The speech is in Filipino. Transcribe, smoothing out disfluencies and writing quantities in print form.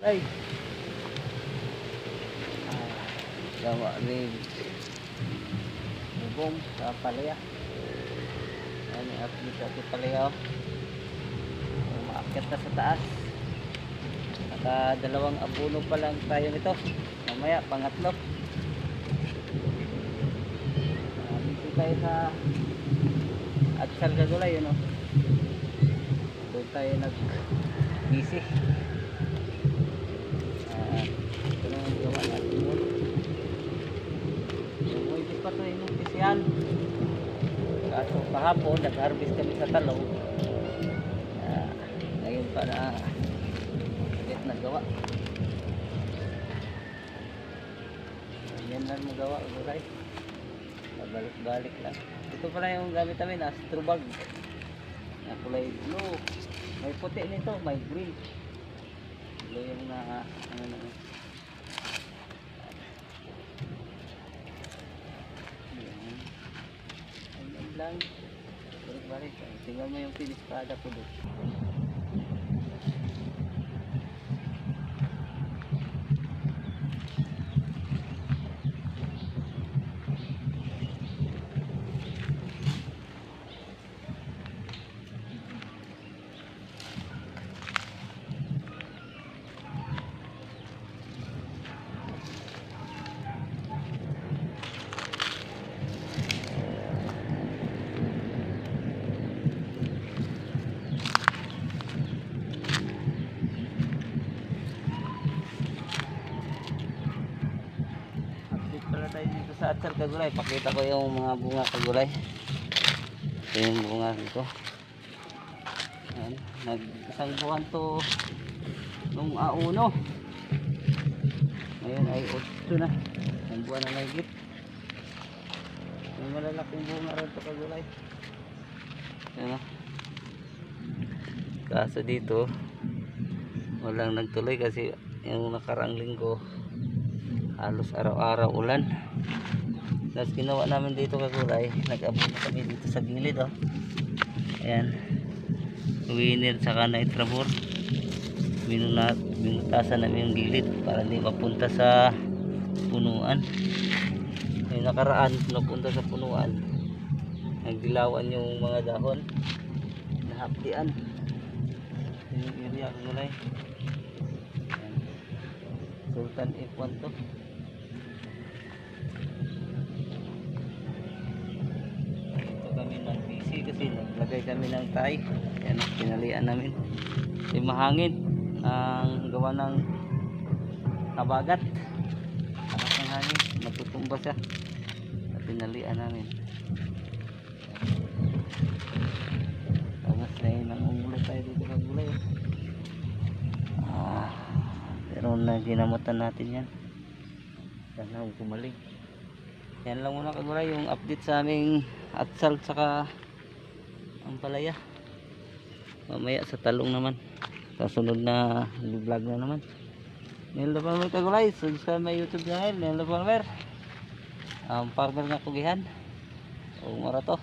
Ay. Gawa ni bubong sa palaya. Ano update sa palaya. Umakyat na sa taas. Dalawang abono pa lang tayo nito. Mamaya pangatlo. Dito tayo sa Atsal Gagulay, yun o. Doon tayo nag-busy. Ito na ang gawa natin yun. Pwede pa ito yung pisihan. Kaso kahapon nag-harvest kami sa talong. Ngayon pa na ulit nagawa. Yan lang magawa gulay. Balik-balik lang. Ito pala yung gamit namin, astrobag na kulay blue. May puti nito, may green. Blue yung na ano na. Ayan lang. Balik-balik. Tingnan mo yung finish product ko doon. Dito sa Atsal Kagulay, pakita ko yung mga bunga kagulay. Ito yung bunga dito. Nag-isang buwan to nung auno. Ngayon ay 8 na. Ang buwan na mahigit. May malalaking bunga rin to kagulay. Ayan. Kaso dito walang nagtuloy kasi yung nakaraang linggo halos araw-araw ulan. Tapos ginawa namin dito kagulay, nag-abono kami dito sa gilid oh. Ayan, winner saka nitramor, binutasan namin yung gilid para hindi mapunta sa punuan. Yung nakaraan napunta sa punuan, nagdilawan yung mga dahon, nahapdian yung area kagulay. Ayan. Sultan F1 to. Kasi naglagay kami ng tie. Yan, pinalian namin. Kasi mahangin ang gawa ng habagat. Akas ng hangin, matutumba siya. At pinalian namin. Tapos na yun ang umulay tayo dito sa gulay. Pero na ginamutan natin yan. Sana kumaling. Yan lang muna kagulay yung update sa aming Atsal saka ang palaya. Mamaya sa talong naman, sa sunod na vlog na naman. Nilo Palmer kagulay, subscribe my YouTube channel Nilo Palmer, farmer nga kugihan o marato.